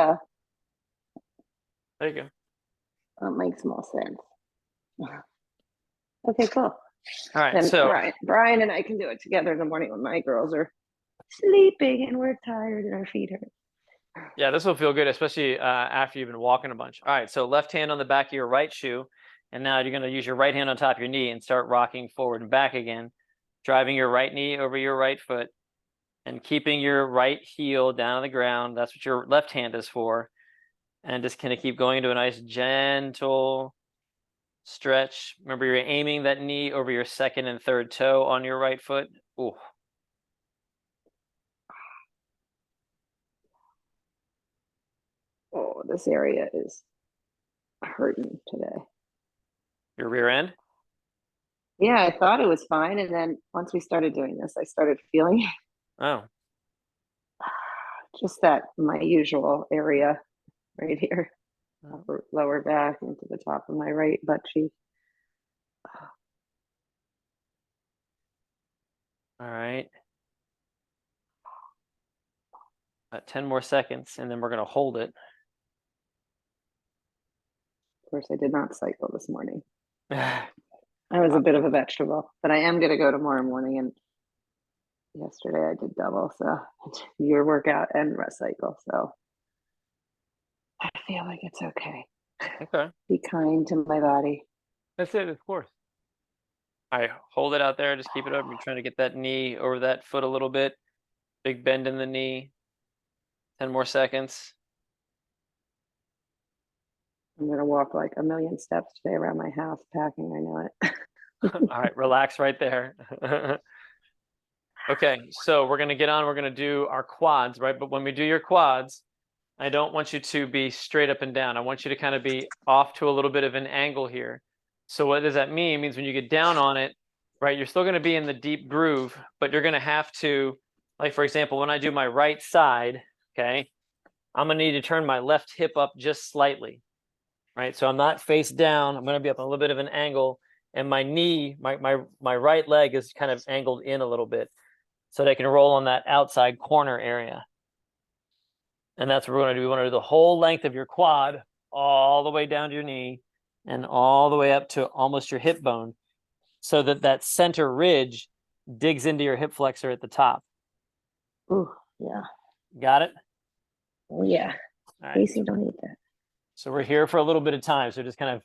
Yeah, There you go. that makes more sense. Okay, cool. All right, Then so Brian and I can do it together in the morning when my girls are sleeping and we're tired and our feet hurt. yeah, this will feel good, especially after you've been walking a bunch. All right, so left hand on the back of your right shoe, and now you're going to use your right hand on top of your knee and start rocking forward and back again, driving your right knee over your right foot and keeping your right heel down on the ground. That's what your left hand is for. And just kind of keep going into a nice gentle stretch. Remember, you're aiming that knee over your second and third toe on your right foot. Ooh. Oh, this area is hurting today. Your rear end? Yeah, I thought it was fine. And then once we started doing this, I started feeling Oh, just that my usual area right here, all upper, lower back into the top of my right butt cheek. right. 10 more seconds, and then we're going to hold it. Of course, I did not cycle this morning. I was a bit of a vegetable, but I am going to go tomorrow morning. And yesterday I did double, so your workout and rest cycle. So I feel like it's okay. Okay. Be kind to my body. That's it, of course. All right, hold it out there. Just keep it up. You're trying to get that knee over that foot a little bit. Big bend in the knee. 10 more seconds. I'm going to walk like a million steps today around my house packing. I know it. All right, relax right there. Okay, so we're going to get on. We're going to do our quads, right? But when we do your quads, I don't want you to be straight up and down. I want you to kind of be off to a little bit of an angle here. So what does that mean? It means when you get down on it, right, you're still going to be in the deep groove, but you're going to have to, like, for example, when I do my right side, okay, I'm going to need to turn my left hip up just slightly, right? So I'm not face down. I'm going to be up a little bit of an angle, and my knee, my right leg is kind of angled in a little bit so they can roll on that outside corner area. And that's what we're going to do. We want to do the whole length of your quad all the way down to your knee and all the way up to almost your hip bone so that that center ridge digs into your hip flexor at the top. Ooh, yeah. Got it? Oh, yeah. All right. Casey, don't eat that. So we're here for a little bit of time. So just kind of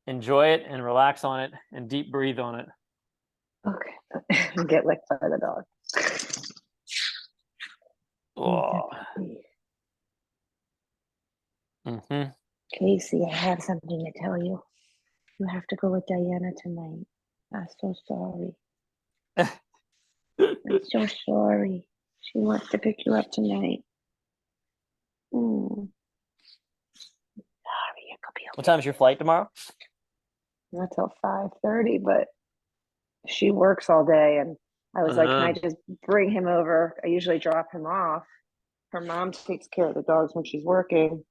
enjoy it and relax on it and deep breathe on it. Okay. Get licked by the dog. Oh. Mm-hmm. Casey, I have something to tell you. You have to go with Diana tonight. I'm so sorry. I'm so sorry. She wants to pick you up tonight. Sorry, it could be okay. What time's your flight tomorrow? Not till 5:30, but she works all day, and I was like, can I just bring him over? I usually drop him off. Her mom takes care of the dogs when she's working.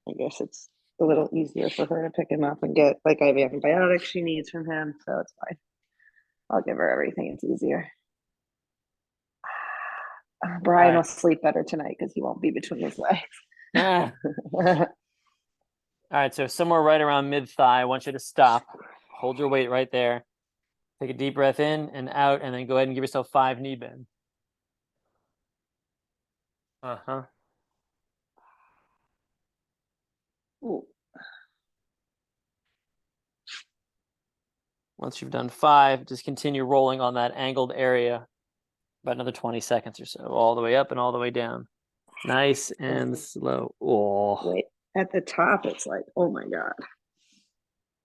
I guess it's a little easier for her to pick him up and get, like, I have antibiotics she needs from him, so it's fine. I'll give her everything. It's easier. Brian will sleep better tonight because he won't be between his legs. All right, so somewhere right around mid-thigh, I want you to stop. Hold your weight right there. Take a deep breath in and out, and then go ahead and give yourself 5 knee bends. Uh-huh. Ooh. Once you've done 5, just continue rolling on that angled area about another 20 seconds or so, all the way up and all the way down. Nice and slow. Oh. Wait, at the top, it's like, oh my God.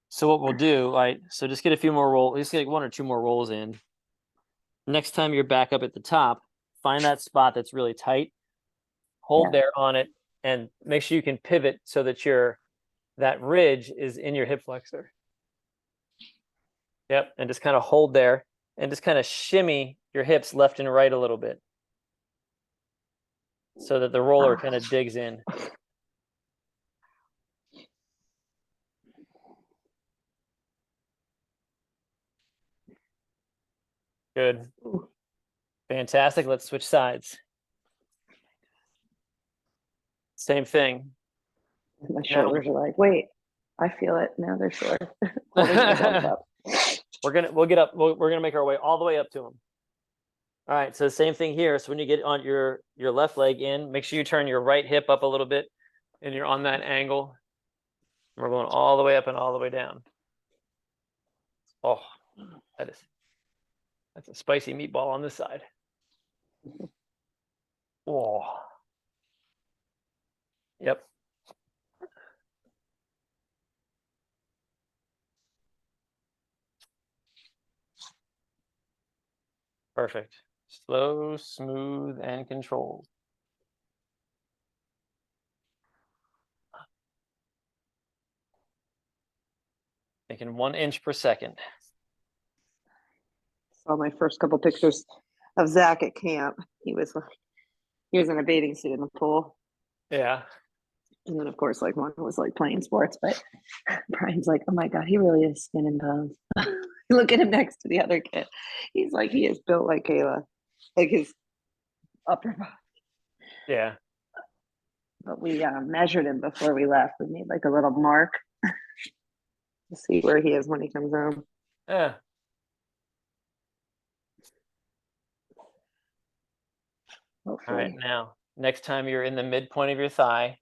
So what we'll do, right, so just get a few more rolls, just get 1 or 2 more rolls in. Next time you're back up at the top, find that spot that's really tight, hold there on it, and make sure you can pivot so that that ridge is in your hip flexor. Yep, and just kind of hold there and just kind of shimmy your hips left and right a little bit so that the roller kind of digs in. Good. Fantastic. Let's switch sides. Same thing. My shoulders are like, wait, I feel it. Now they're sore. Holding my dog up. We'll get up. We're gonna make our way all the way up to him. All right, so same thing here. So when you get on your left leg in, make sure you turn your right hip up a little bit and you're on that angle. We're going all the way up and all the way down. Oh, that's a spicy meatball on this side. Oh. Yep. Perfect. Slow, smooth, and controlled. Making 1 inch per second. Saw my first couple pictures of Zach at camp. He was in a bathing suit in the pool. Yeah. And then of course, like one was like playing sports, but Brian's like, oh my God, he really is skin and bones. Look at him next to the other kid. He's like, he is built like Kayla, like his upper body. Yeah. But we measured him before we left. We made like a little mark to see where he is when he comes home. Yeah. Hopefully. All right, now, next time you're in the midpoint of your thigh,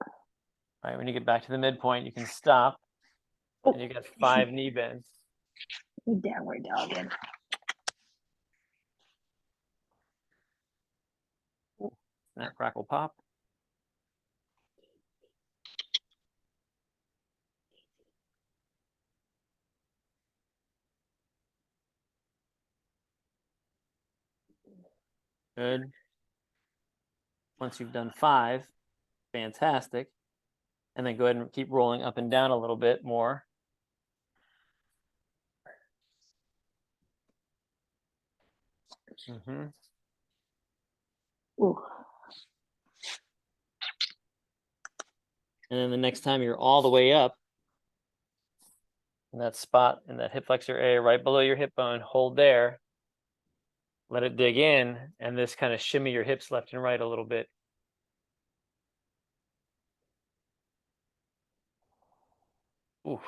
all right, when you get back to the midpoint, you can stop, and you got 5 knee bends. Downward dogging. Snap, crackle, pop. Good. Once you've done 5, fantastic. And then go ahead and keep rolling up and down a little bit more. Mm-hmm. Ooh. And then the next time you're all the way up, in that spot, in that hip flexor area right below your hip bone, hold there. Let it dig in, and this kind of shimmy your hips left and right a little bit. Oof.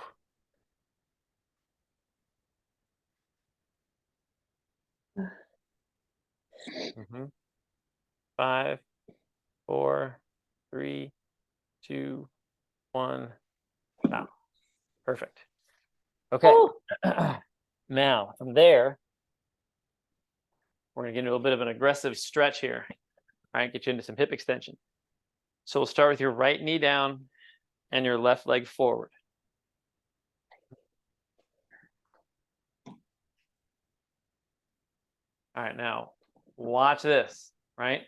Mm-hmm. 5, 4, 3, 2, 1. Wow. Perfect. Okay. Now, from there, we're going to get into a little bit of an aggressive stretch here. All right, get you into some hip extension. So we'll start with your right knee down and your left leg forward. All right, now watch this, right?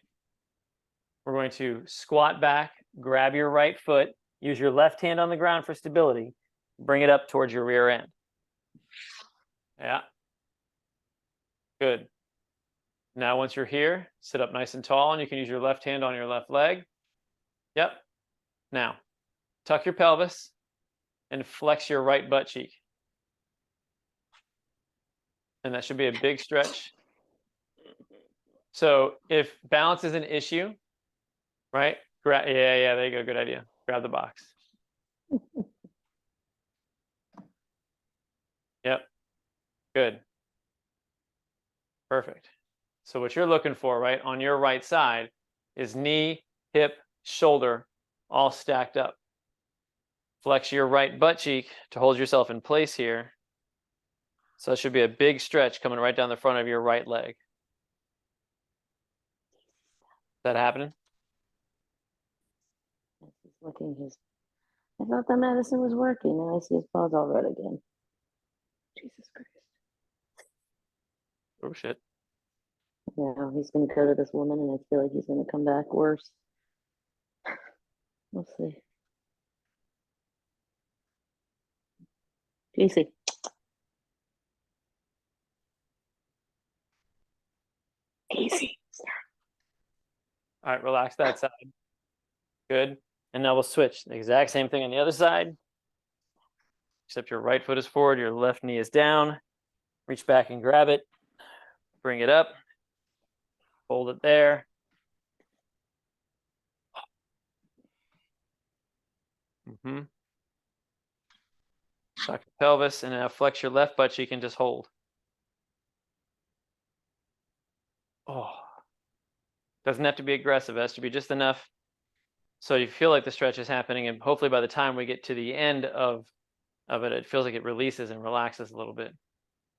We're going to squat back, grab your right foot, use your left hand on the ground for stability, bring it up towards your rear end. Yeah. Good. Now, once you're here, sit up nice and tall, and you can use your left hand on your left leg. Yep. Now, tuck your pelvis and flex your right butt cheek. And that should be a big stretch. So if balance is an issue, right? Yeah, there you go. Good idea. Grab the box. Yep. Good. Perfect. So what you're looking for, right, on your right side is knee, hip, shoulder, all stacked up. Flex your right butt cheek to hold yourself in place here. So it should be a big stretch coming right down the front of your right leg. Is that happening? Looking his. I thought the medicine was working, and I see his paws all red again. Jesus Christ. Oh, shit. Yeah, he's going to go to this woman, and I feel like he's going to come back worse. We'll see. Casey. Casey. All right, relax that side. Good. And now we'll switch. The exact same thing on the other side. Except your right foot is forward, your left knee is down. Reach back and grab it. Bring it up. Hold it there. Mm-hmm. Tuck your pelvis and now flex your left butt cheek and just hold. Oh, doesn't have to be aggressive. It has to be just enough so you feel like the stretch is happening, and hopefully by the time we get to the end of it, it feels like it releases and relaxes a little bit.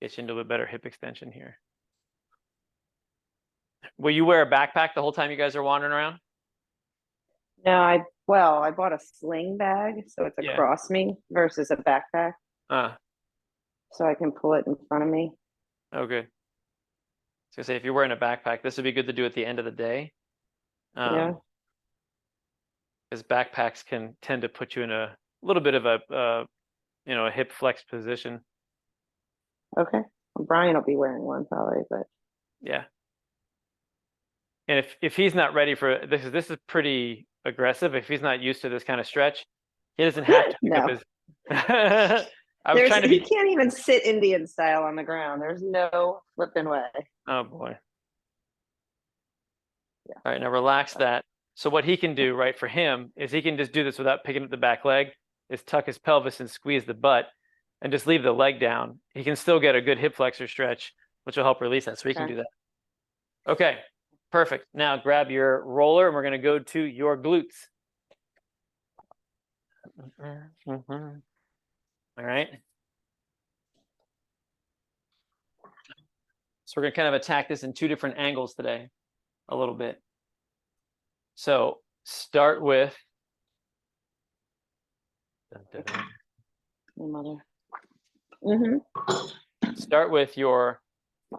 Gets you into a better hip extension here. Will you wear a backpack the whole time you guys are wandering around? No, I bought a sling bag, so it's Yeah. across me versus a backpack, Uh, so I can pull it in front of me. oh, good. I was gonna say, if you're wearing a backpack, this would be good to do at the end of the day. Yeah. Because backpacks can tend to put you in a little bit of a a hip flex position. Okay. Well, Brian will be wearing one probably, but Yeah. And if he's not ready for this is pretty aggressive. If he's not used to this kind of stretch, he doesn't have to pick up no. his. I was trying to He be. can't even sit Indian style on the ground. There's no flipping way. Oh boy. Yeah. All right, now relax that. So what he can do, right, for him is he can just do this without picking up the back leg, is tuck his pelvis and squeeze the butt and just leave the leg down. He can still get a good hip flexor stretch, which will help release that. So he can do that. Okay, perfect. Now grab your roller and we're going to go to your glutes. All right. So we're going to kind of attack this in two different angles today, a little bit. So start with. My mother. Start with your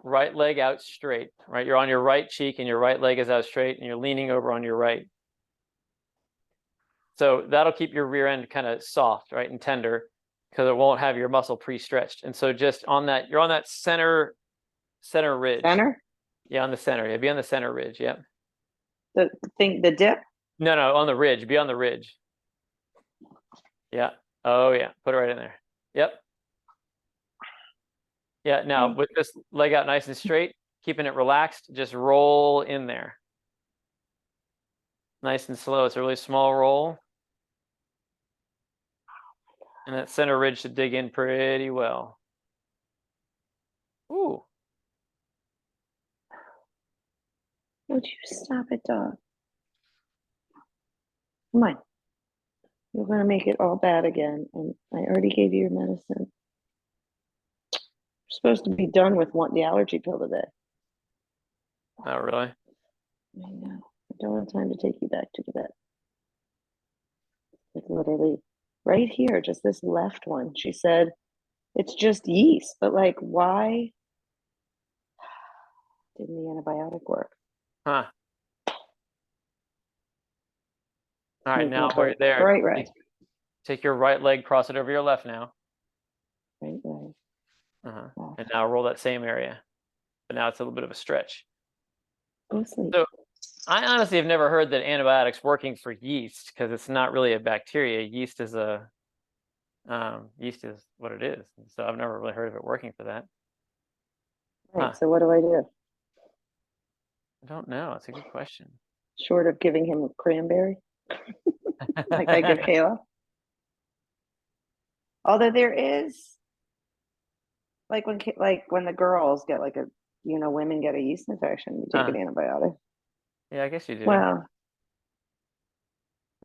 right leg out straight, right? You're on your right cheek and your right leg is out straight and you're leaning over on your right. So that'll keep your rear end kind of soft, right, and tender because it won't have your muscle pre-stretched. And so just on that, you're on that center ridge. Center? Yeah, on the center. Yeah, be on the center ridge. Yep. The dip? No, on the ridge. Be on the ridge. Yeah. Oh yeah. Put it right in there. Yep. Yeah. Now with this leg out nice and straight, keeping it relaxed, just roll in there. Nice and slow. It's a really small roll. And that center ridge should dig in pretty well. Ooh. Would you stop it, dog? Come on. You're going to make it all bad again. And I already gave you your medicine. You're supposed to be done with the allergy pill today. Oh, really? I know. I don't have time to take you back to the vet. Like literally right here, just this left one. She said, it's just yeast, but like, why didn't the antibiotic work? Huh. All right, now we're there. Bright red. Take your right leg, cross it over your left now. Right leg. And now roll that same area. But now it's a little bit of a stretch. Go sleep. So I honestly have never heard that antibiotics working for yeast because it's not really a bacteria. Yeast is what it is. So I've never really heard of it working for that. Right. So what do I do? I don't know. It's a good question. Short of giving him a cranberry, like I give Kayla. Although there is, like when the girls get women get a yeast infection, you take an antibiotic. Yeah, I guess you do. Well,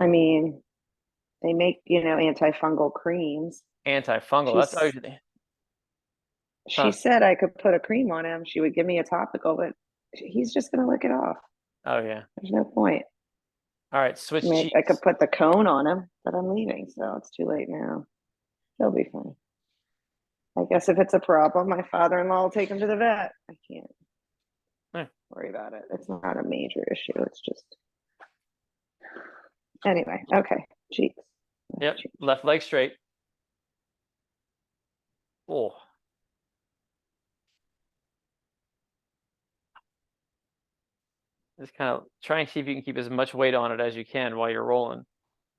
I mean, they make antifungal creams. Antifungal. That's usually. She said I could put a cream on him. She would give me a topical, but he's just gonna lick it off. Oh yeah. There's no point. All right, switch cheeks. I could put the cone on him, but I'm leaving, so it's too late now. He'll be fine. I guess if it's a problem, my father-in-law will take him to the vet. I can't worry about it. It's not a major issue. It's just anyway. Okay, cheeks. Yep, left leg straight. Oh. Just kind of try and see if you can keep as much weight on it as you can while you're rolling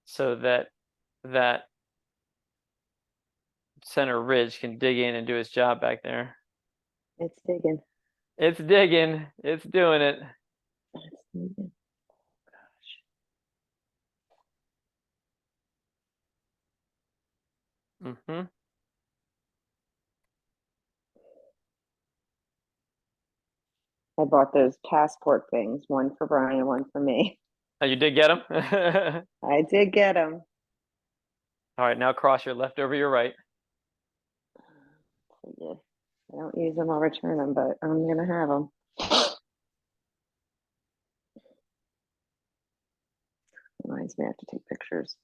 so that center ridge can dig in and do its job back there. It's digging. It's digging. It's doing it. It's digging. Mm-hmm. I bought those passport things, one for Brian, one for me. Oh, you did get them? All I did get them. right, now cross your left over your right. Yeah. I don't use them, I'll return them, but I'm gonna have them. Reminds me I have to take pictures.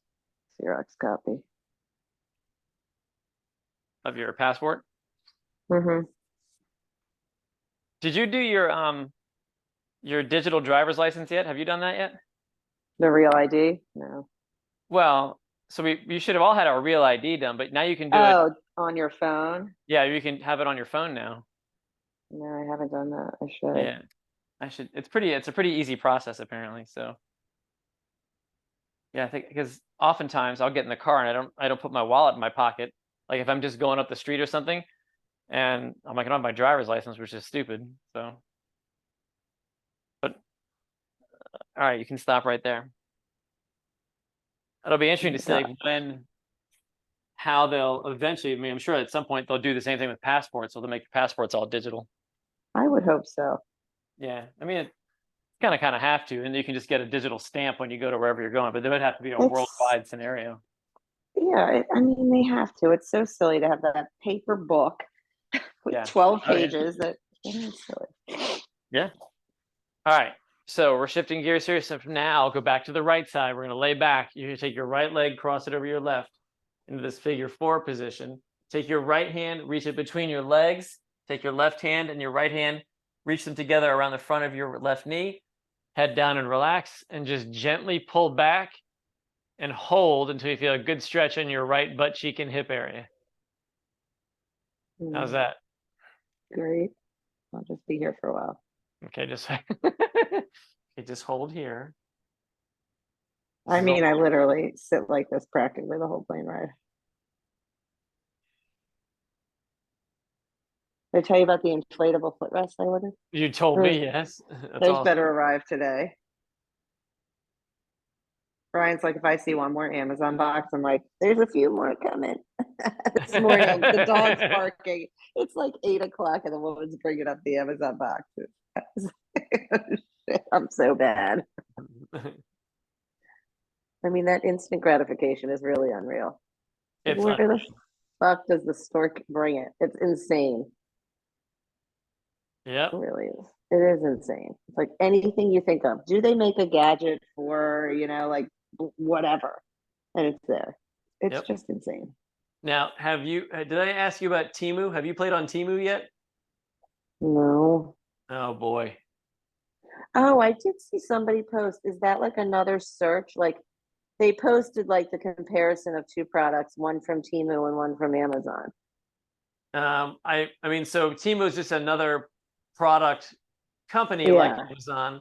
Xerox copy. Of your passport. Mm-hmm. Did you do your digital driver's license yet? Have you done that yet? The real ID? No. Well, so you should have all had our real ID done, but now you can do it. Oh, on your phone? Yeah, you can have it on your phone now. No, I haven't done that. I should. Yeah, I should. It's a pretty easy process apparently. So yeah, I think because oftentimes I'll get in the car and I don't put my wallet in my pocket. Like if I'm just going up the street or something, and I'm like, I don't have my driver's license, which is stupid. So, but all right, you can stop right there. It'll be interesting to see like how they'll eventually. I mean, I'm sure at some point they'll do the same thing with passports, so they'll make your passports all digital. I would hope so. Yeah, I mean, it kind of have to, and you can just get a digital stamp when you go to wherever you're going. But there would have to be a It's worldwide scenario. Yeah, I mean they have to. It's so silly to have that paper book with Yeah. 12 Oh yeah. pages that it's silly. Yeah. All right. So we're shifting gears here. So from now, I'll go back to the right side. We're going to lay back. You're going to take your right leg, cross it over your left into this figure 4 position. Take your right hand, reach it between your legs. Take your left hand and your right hand, reach them together around the front of your left knee. Head down and relax, and just gently pull back and hold until you feel a good stretch in your right butt cheek and hip area. How's that? Great. I'll just be here for a while. Okay, just okay, just hold here. I mean, I literally sit like this practically the whole plane ride. Did I tell you about the inflatable footrest I ordered? You told Those, me, yes. That's those awesome. better arrive today. Brian's like, if I see one more Amazon box, I'm like, there's a few more coming. This morning, the dog's barking. It's like 8 o'clock, and the woman's bringing up the Amazon box. I'm so bad. I mean, that instant gratification is really unreal. Like, It's where the fuck does the store bring it? It's insane. yep. It really is. It is insane. It's like anything you think of. Do they make a gadget for, like whatever? And it's there. It's Yep. just insane. Now, did I ask you about Temu? Have you played on Temu yet? No. Oh boy. Oh, I did see somebody post. Is that like another search? Like they posted like the comparison of two products, one from Temu and one from Amazon. I mean, so Temu is just another product company like Yeah. Amazon.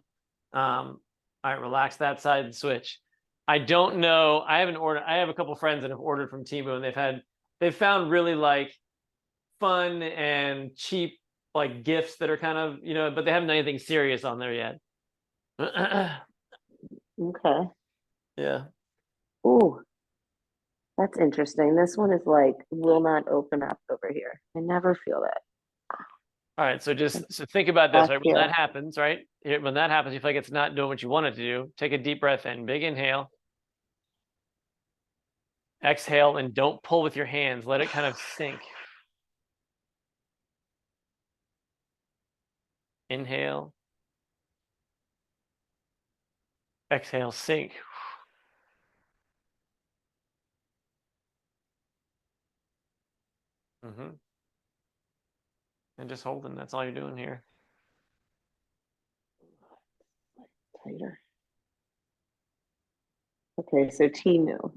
All right, relax that side and switch. I don't know. I haven't ordered. I have a couple friends that have ordered from Temu, and they've found really like fun and cheap like gifts that are kind of but they haven't done anything serious on there yet. Okay. Yeah. Ooh, that's interesting. This one is like will not open up over here. I never feel that. All right, so think about this, Back right? When here. that happens, right? When that happens, you feel like it's not doing what you want it to do. Take a deep breath in, big inhale, exhale, and don't pull with your hands. Let it kind of sink. Inhale, exhale, sink. Mm-hmm. And just holding. That's all you're doing here. Tighter. Okay, so Temu.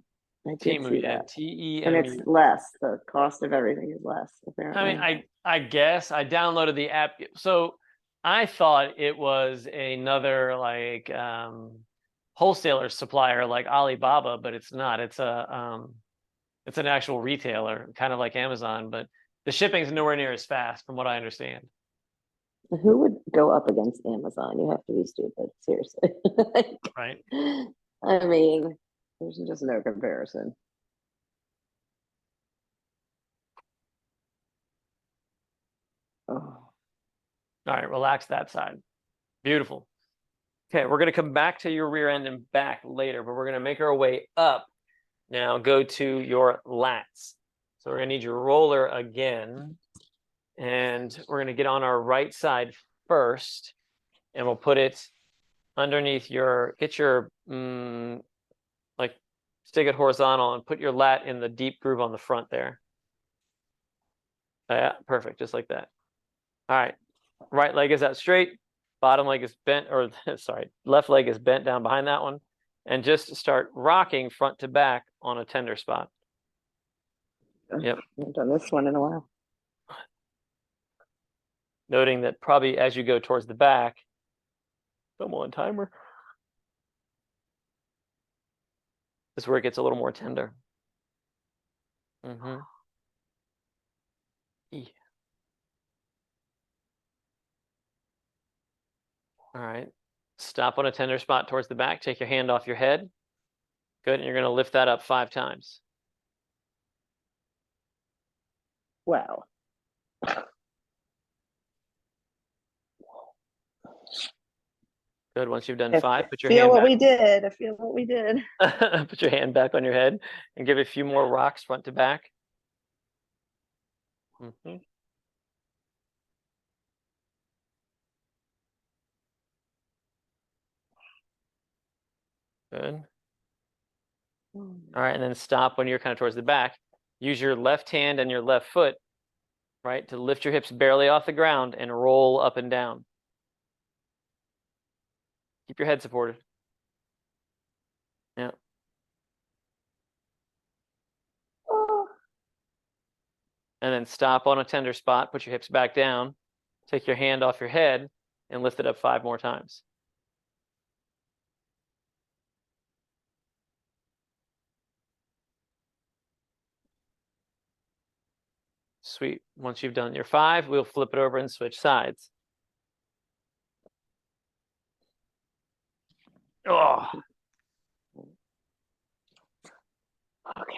I did Temu, see yeah, that. And it's Temu. less. The cost of everything is less, I apparently. mean, I guess I downloaded the app. So I thought it was another like wholesaler supplier like Alibaba, but it's not. It's an actual retailer, kind of like Amazon, but the shipping's nowhere near as fast, from what I understand. Who would go up against Amazon? You have to be stupid, seriously. Right. I mean, there's just no comparison. All right, relax that side. Beautiful. Okay, we're gonna come back to your rear end and back later, but we're gonna make our way up. Now go to your lats. So we're gonna need your roller again. And we're gonna get on our right side first, and we'll put it underneath your, get your, like stick it horizontal and put your lat in the deep groove on the front there. Yeah, perfect, just like that. All right, right leg is out straight, bottom leg is bent, or sorry, left leg is bent down behind that one, and just start rocking front to back on a tender spot. Yep. I haven't done this one in a while. Noting that probably as you go towards the back, come on, timer. This is where it gets a little more tender. Mm-hmm. All right. Stop on a tender spot towards the back. Take your hand off your head. Good. And you're going to lift that up 5 times. Wow. Good. Once you've done 5, put your Feel hand what back. we did. I feel what we did. Put your hand back on your head and give it a few more rocks front to back. Mm-hmm. Good. All right. And then stop when you're kind of towards the back. Use your left hand and your left foot, right, to lift your hips barely off the ground and roll up and down. Keep your head supported. Yeah. Oh. And then stop on a tender spot. Put your hips back down. Take your hand off your head and lift it up 5 more times. Sweet. Once you've done your 5, we'll flip it over and switch sides. Oh. Okay.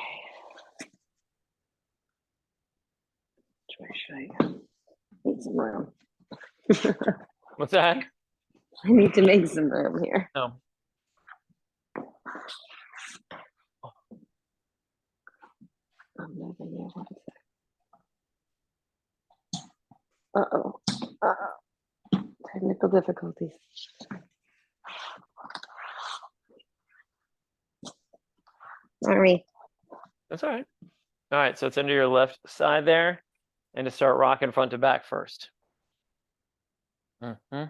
Where should I go? Need some room. What's that? I need to make some room here. No. I'm moving here. What is that? Uh-oh. Uh-oh. Technical difficulties. Sorry. That's all right. All right, so it's under your left side there, and to start rocking front to back first. Mm-hmm.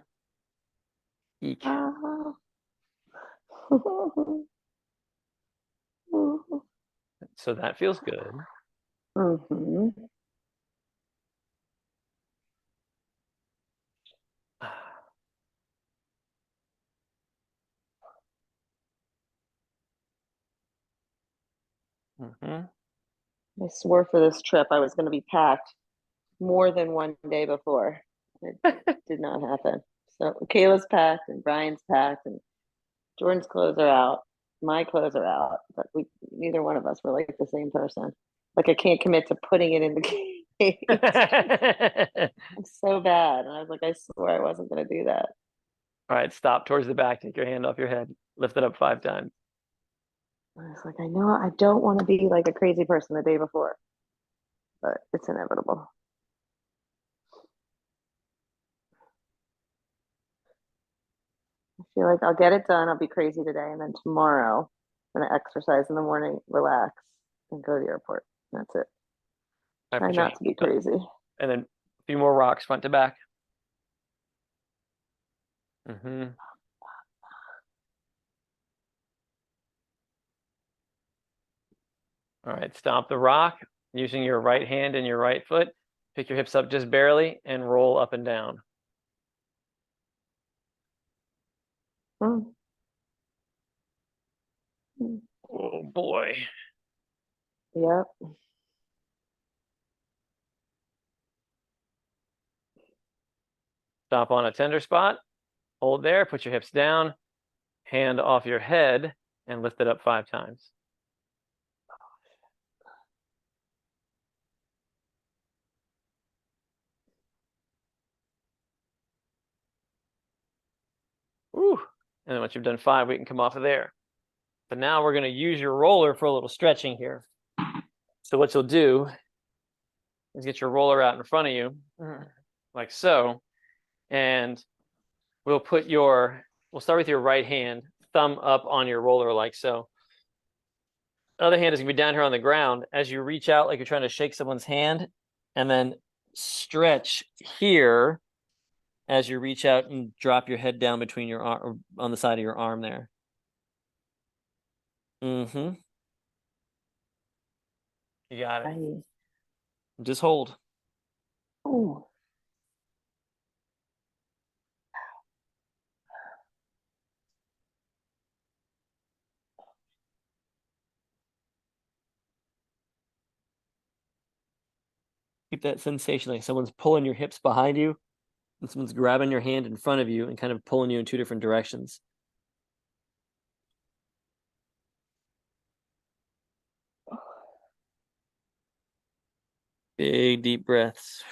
Eek. So that feels good. Mm-hmm. Mm-hmm. I swore for this trip I was going to be packed more than one day before. It did not happen. So Kayla's packed and Brian's packed and Jordan's clothes are out. My clothes are out, but neither one of us were like the same person. Like I can't commit to putting it in the case. I'm so bad. And I was like, I swore I wasn't going to do that. All right, stop towards the back. Take your hand off your head. Lift it up 5 times. I was like, I know I don't want to be like a crazy person the day before, but it's inevitable. I feel like I'll get it done. I'll be crazy today. And then tomorrow, I'm going to exercise in the morning, relax, and go to the airport. That's it. Try not to be crazy. And then a few more rocks front to back. Mm-hmm. All right, stomp the rock using your right hand and your right foot. Pick your hips up just barely and roll up and down. Mm. Oh boy. Yep. Stop on a tender spot. Hold there. Put your hips down. Hand off your head and lift it up 5 times. And then once you've done 5, we can come off of there. But now we're going to use your roller for a little stretching here. So what you'll do is get your roller out in front of you, like so. And we'll start with your right hand, thumb up on your roller like so. Other hand is gonna be down here on the ground. As you reach out like you're trying to shake someone's hand, and then stretch here as you reach out and drop your head down between your arm, on the side of your arm there. You got it. Just hold. Oh. Keep that sensation like someone's pulling your hips behind you and someone's grabbing your hand in front of you and kind of pulling you in 2 different directions. Big deep breaths.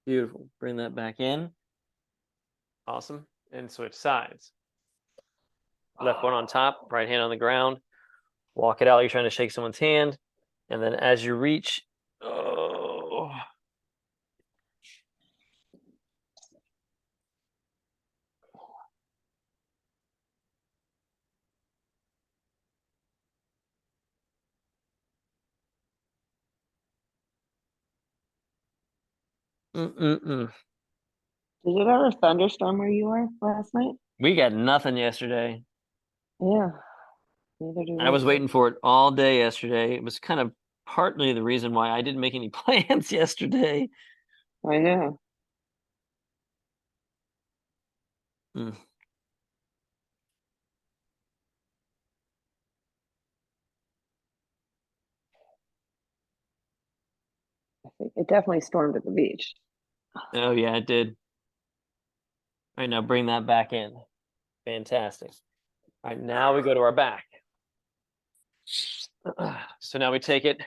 Beautiful. Bring that back in. Awesome. And switch sides. Left one on top, right hand on the ground. Walk it out. You're trying to shake someone's hand. And then as you reach, oh. Did it ever thunderstorm where you were last night? We got nothing yesterday. Yeah. Neither do I was we. waiting for it all day yesterday. It was kind of partly the reason why I didn't make any plans yesterday. I know. Mm. I think it definitely stormed at the beach. Oh yeah, it did. All right, now bring that back in. Fantastic. All right, now we go to our back. So now we take it,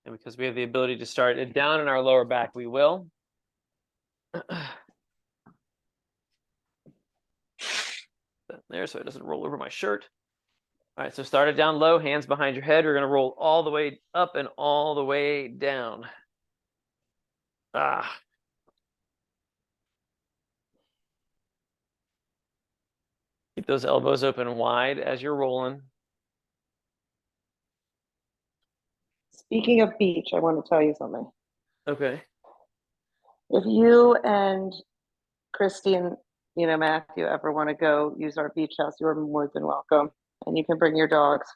and because we have the ability to start it down in our lower back, we will. There, so it doesn't roll over my shirt. All right, so start it down low, hands behind your head. We're going to roll all the way up and all the way down. Keep those elbows open wide as you're rolling. Speaking of beach, I want to tell you something. Okay. If you and Christy and Matthew ever want to go use our beach house, you are more than welcome. And you can bring your dogs.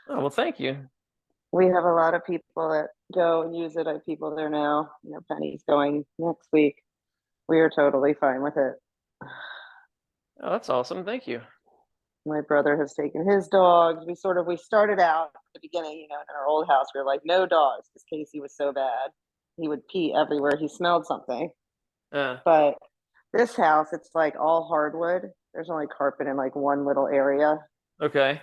Oh, well, thank you. We have a lot of people that go and use it. I have people there now. Penny's going next week. We are totally fine with it. Oh, that's awesome. Thank you. My brother has taken his dogs. We started out at the beginning, in our old house, we were like, no dogs, because Casey was so bad. He would pee everywhere he smelled something. But this house, it's like all hardwood. There's only carpet in like one little area. Okay.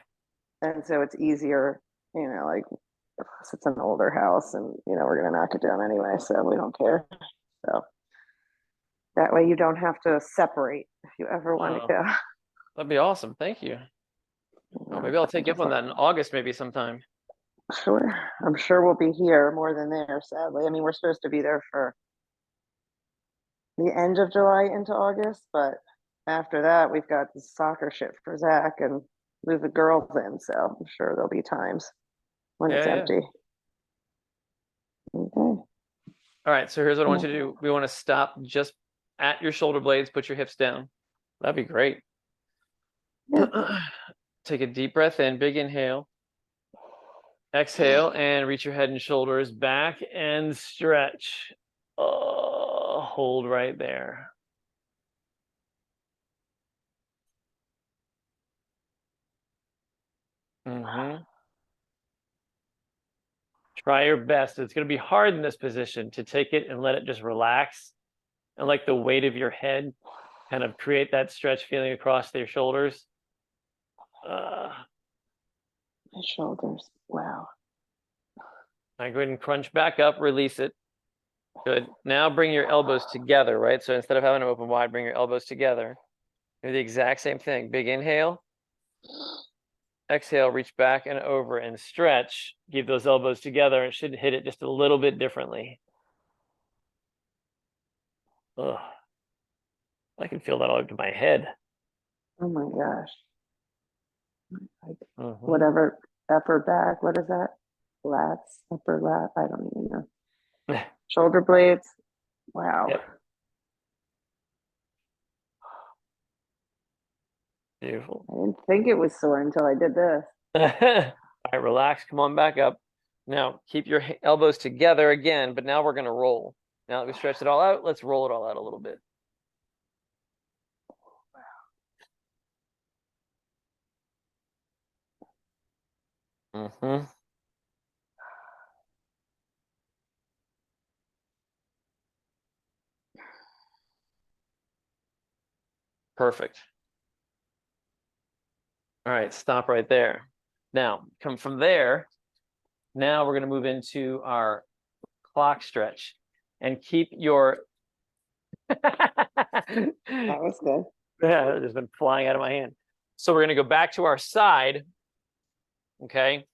And so it's easier, like it's an older house and, we're going to knock it down anyway. So we don't care. So that way you don't have to separate if you ever want to go. That'd be awesome. Thank you. Oh, maybe I'll take you up on that in August, maybe sometime. Sure. I'm sure we'll be here more than there, sadly. I mean, we're supposed to be there for the end of July into August, but after that, we've got the soccer shit for Zach and move the girls in. So I'm sure there'll be times when it's empty. Okay. All right. So here's what I want you to do. We want to stop just at your shoulder blades, put your hips down. That'd be great. Yeah. Take a deep breath in, big inhale. Exhale and reach your head and shoulders back and stretch. Hold right there. Try your best. It's going to be hard in this position to take it and let it just relax and like the weight of your head kind of create that stretch feeling across your shoulders. My shoulders. Wow. All right, go ahead and crunch back up, release it. Good. Now bring your elbows together, right? So instead of having them open wide, bring your elbows together. Do the exact same thing. Big inhale. Exhale, reach back and over and stretch. Keep those elbows together. It should hit it just a little bit differently. Ugh. I can feel that all up to my head. Oh my gosh. Like Mhm. whatever upper back, what is that? Lats, upper lat, I don't even know. Shoulder blades. Wow. Yep. Beautiful. I didn't think it was sore until I did this. All right, relax. Come on back up. Now keep your elbows together again, but now we're going to roll. Now that we stretched it all out, let's roll it all out a little bit. Mm-hmm. Perfect. All right, stop right there. Now, come from there. Now we're going to move into our clock stretch and keep your That was good. yeah, it's been flying out of my hand. So we're going to go back to our side, okay?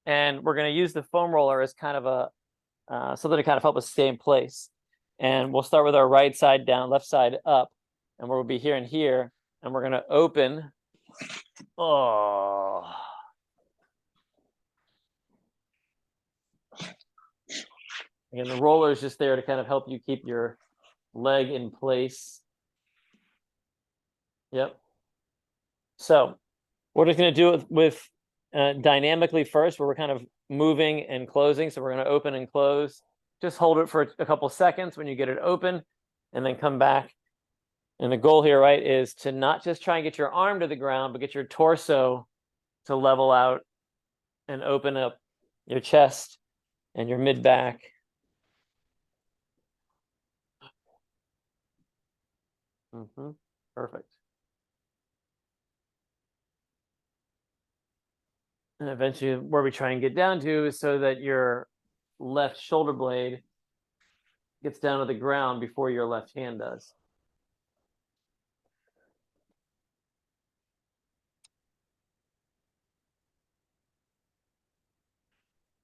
And we're going to use the foam roller as kind of a something to kind of help us stay in place. And we'll start with our right side down, left side up, and we'll be here and here, and we're going to open. Oh. Again, the roller is just there to kind of help you keep your leg in place. Yep. So we're just going to do it with dynamically first, where we're kind of moving and closing. So we're going to open and close. Just hold it for a couple seconds when you get it open, and then come back. And the goal here, right, is to not just try and get your arm to the ground, but get your torso to level out and open up your chest and your mid back. Perfect. And eventually, where we try and get down to is so that your left shoulder blade gets down to the ground before your left hand does.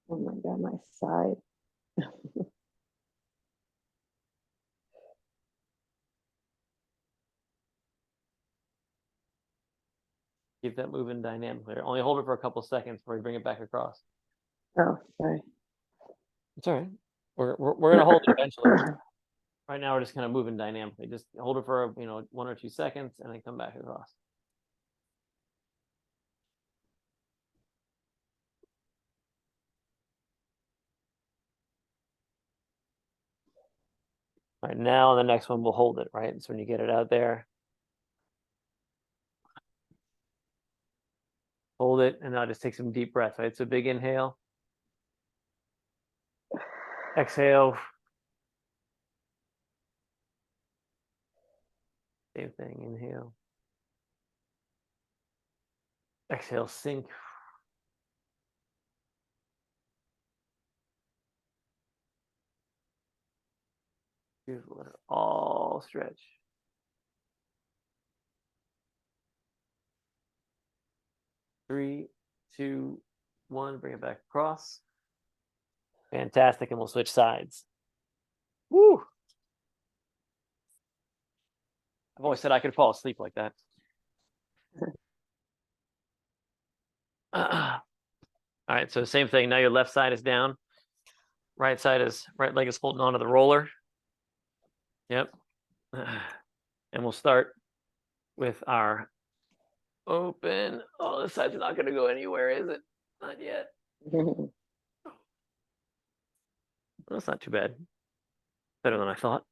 Oh my God, my side. Keep that moving dynamically. Only hold it for a couple seconds before you bring it back across. Oh, sorry. It's all right. We're gonna hold it eventually. Right now, we're just kind of moving dynamically. Just hold it for 1 or 2 seconds, and then come back across. All right, now the next one we'll hold it, right? So when you get it out there, hold it, and now just take some deep breaths, right? So big inhale. Exhale. Same thing, inhale. Exhale, sink. Beautiful. Let it all stretch. 3, 2, 1. Bring it back across. Fantastic, and we'll switch sides. Woo! I've always said I could fall asleep like that. All right, so same thing. Now your left side is down. Right leg is holding onto the roller. Yep. And we'll start with our open. Oh, this side's not going to go anywhere, is it? Not yet. That's not too bad. Better than I thought.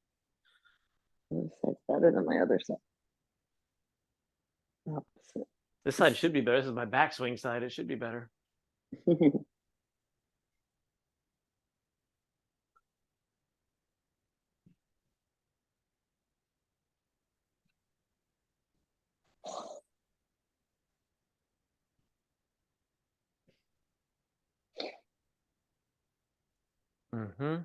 This side's better than my other side. Opposite. This side should be better. This is my backswing side. It should be better. Mm-hmm.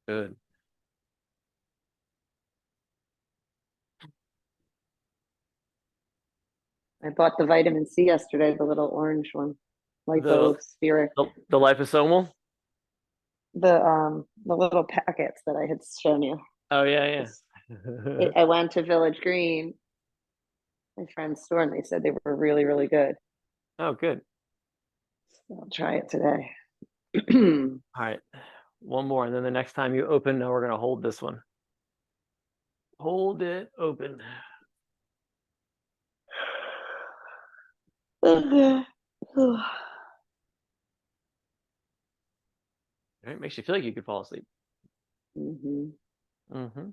Good. I bought the vitamin C yesterday, the little orange one, The lipospheric. the liposomal. The little packets that I had shown you. Oh yeah, yeah. I went to Village Green, my friend's store, and they said they were really, really good. Oh, good. So I'll try it today. All right. One more, and then the next time you open, now we're gonna hold this one. Hold it open. Okay. All right, makes you feel like you could fall asleep. Mm-hmm. Mm-hmm.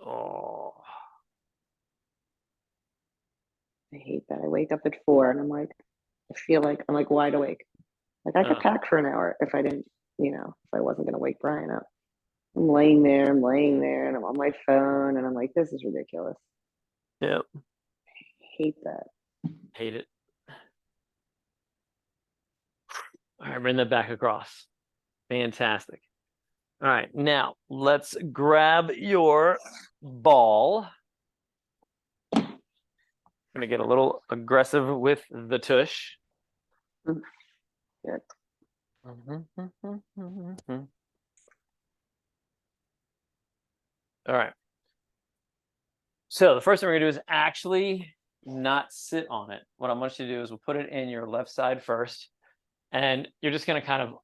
Oh. I hate that. I wake up at 4 and I'm like, I feel like I'm like wide awake. Like I could pack for an hour if I didn't, if I wasn't gonna wake Brian up. I'm laying there, and I'm on my phone, and I'm like, this is ridiculous. Yep. I hate that. Hate it. All right, bring that back across. Fantastic. All right, now let's grab your ball. I'm gonna get a little aggressive with the tush. Good. All right. So the first thing we're gonna do is actually not sit on it. What I want you to do is we'll put it in your left side first, and you're just gonna kind of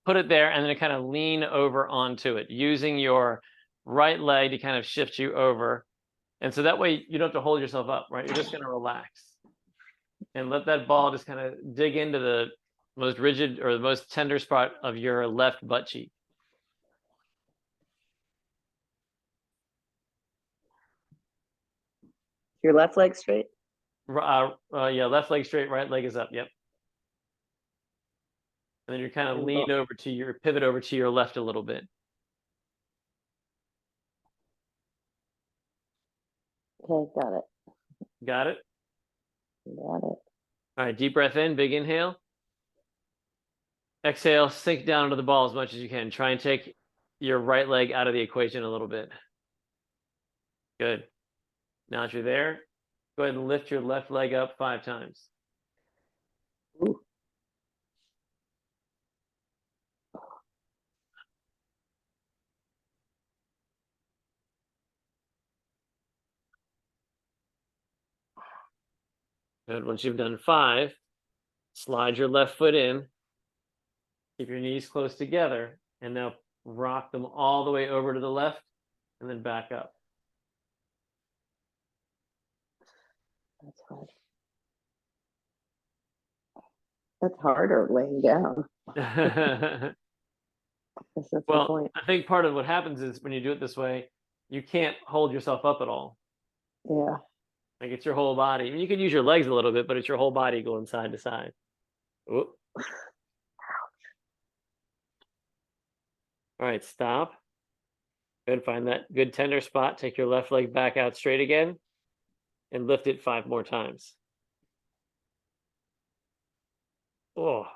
put it there and then kind of lean over onto it, using your right leg to kind of shift you over. And so that way you don't have to hold yourself up, right? You're just gonna relax and let that ball just kind of dig into the most rigid or the most tender spot of your left butt cheek. Your left leg straight? Yeah, left leg straight, right leg is up. Yep. And then you're kind of lean over to your pivot over to your left a little bit. Okay, got it. Got it? Got it. All right, deep breath in, big inhale. Exhale, sink down into the ball as much as you can. Try and take your right leg out of the equation a little bit. Good. Now that you're there, go ahead and lift your left leg up 5 times. Ooh. Good. Once you've done 5, slide your left foot in. Keep your knees close together. And now rock them all the way over to the left and then back up. That's hard. That's harder laying down. That's the Well, point. I think part of what happens is when you do it this way, you can't hold yourself up at all. Yeah. Like it's your whole body. I mean, you can use your legs a little bit, but it's your whole body going side to side. Oop. All right, stop. Good. Find that good tender spot. Take your left leg back out straight again and lift it 5 more times. Oh.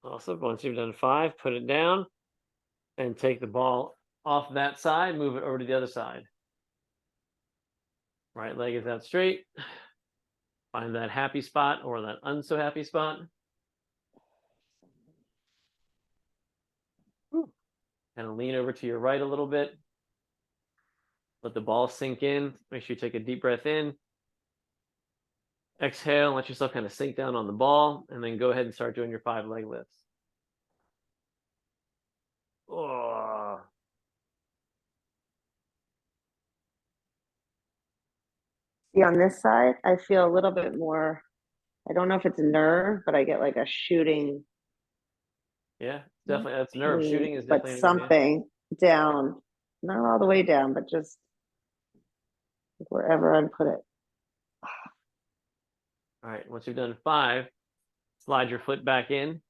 Awesome. Once you've done 5, put it down and take the ball off that side, move it over to the other side. Right leg is out straight. Find that happy spot or that unso happy spot. Kind of lean over to your right a little bit. Let the ball sink in. Make sure you take a deep breath in. Exhale, let yourself kind of sink down on the ball, and then go ahead and start doing your 5 leg lifts. Oh. See, on this side, I feel a little bit more. I don't know if it's nerve, but I get like a shooting Yeah, definitely. That's nerve. pain, Shooting is but definitely a nerve. Yeah. something down, not all the way down, but just wherever I put it. All right, once you've done 5, slide your foot back in,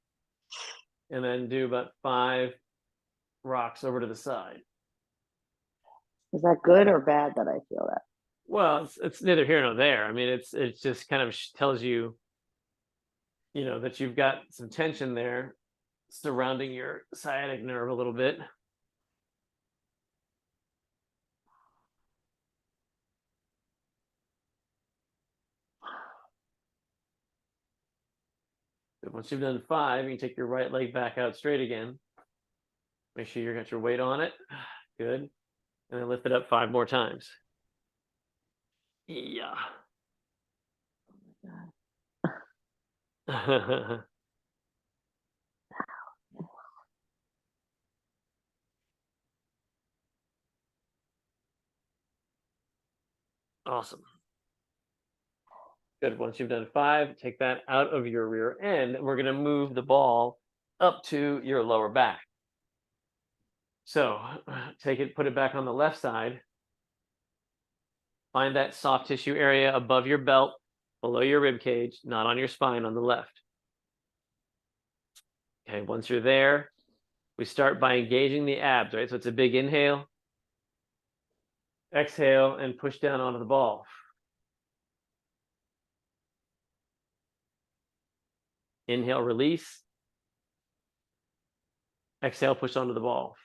and then do about 5 rocks over to the side. Is that good or bad that I feel that? Well, it's neither here nor there. I mean, it's just kind of tells you, that you've got some tension there surrounding your sciatic nerve a little bit. Once you've done 5, you can take your right leg back out straight again. Make sure you got your weight on it. Good. And then lift it up 5 more times. Yeah. Awesome. Good. Once you've done 5, take that out of your rear end. We're going to move the ball up to your lower back. So take it, put it back on the left side. Find that soft tissue area above your belt, below your rib cage, not on your spine on the left. Okay, once you're there, we start by engaging the abs, right? So it's a big inhale, exhale, and push down onto the ball. Inhale, release. Exhale, push onto the ball.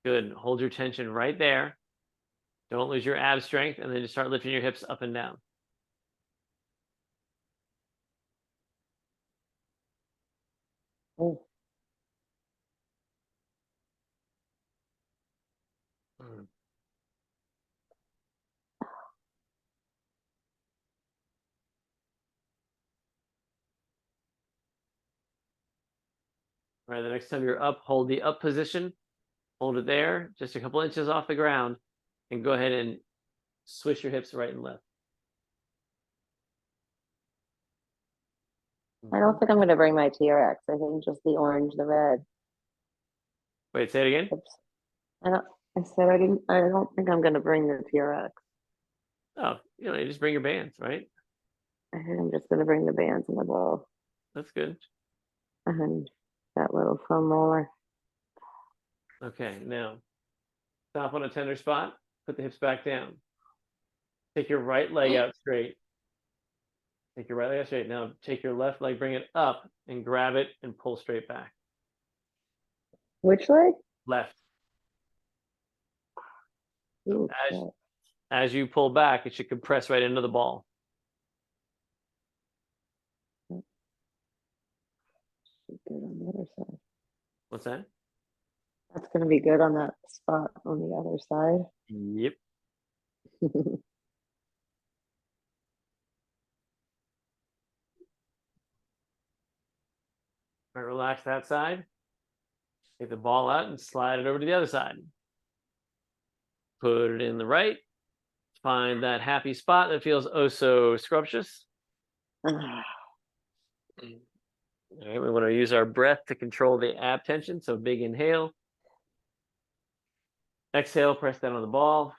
Good. Hold your tension right there. Don't lose your ab strength, and then just start lifting your hips up and down. Oh. Mm. All right, the next time you're up, hold the up position. Hold it there, just a couple inches off the ground, and go ahead and swish your hips right and left. I don't think I'm going to bring my TRX. I think just the orange, the red. Wait, say it again. Oops. I said I didn't. I don't think I'm going to bring the TRX. Oh, you just bring your bands, right? I think I'm just going to bring the bands and the ball That's good. and that little foam roller. Okay, now stop on a tender spot. Put the hips back down. Take your right leg out straight. Take your right leg out straight. Now take your left leg, bring it up, and grab it and pull straight back. Which leg? Left. Ooh, As you pull back, it should compress right into the ball. good on the other side. What's that? That's going to be good on that spot on the other side. Yep. All right, relax that side. Take the ball out and slide it over to the other side. Put it in the right. Find that happy spot that feels oh so scrumptious. All right, we want to use our breath to control the ab tension. So big inhale. Exhale, press down on the ball.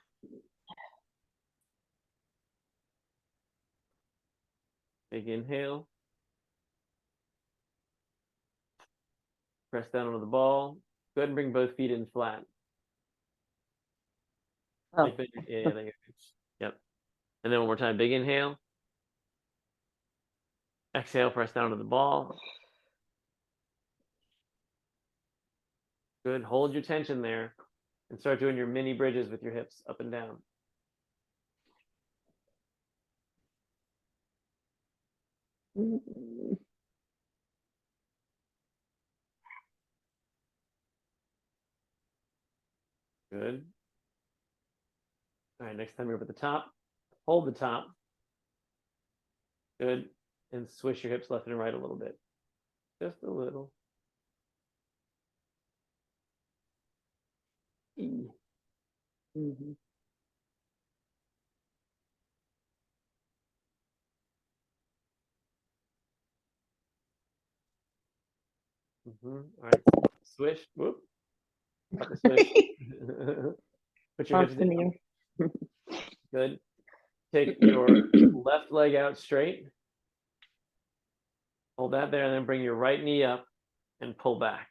Big inhale. Press down onto the ball. Go ahead and bring both feet in flat. Oh. Yeah, yep. And then one more time, big inhale. Exhale, press down to the ball. Good, hold your tension there. And start doing your mini bridges with your hips up and down. Good. All right, next time you're up at the top, hold the top. Good. And swish your hips left and right a little bit. Just a little. Mm-hmm. All right, swish. Whoop. Got the swish. Put your hips down. Good. Take your left leg out straight. Hold that there, and then bring your right knee up and pull back.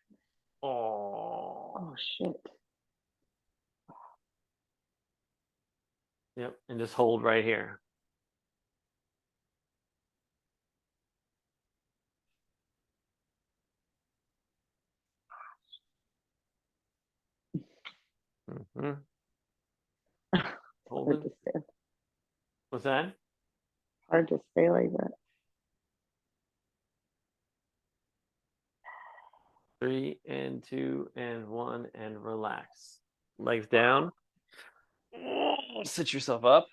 Oh. Oh shit. Yep, and just hold right here. Mm-hmm. Hold Hard it. to say. What's that? Hard to say like that. 3 and 2 and 1 and relax. Legs down. Sit yourself up.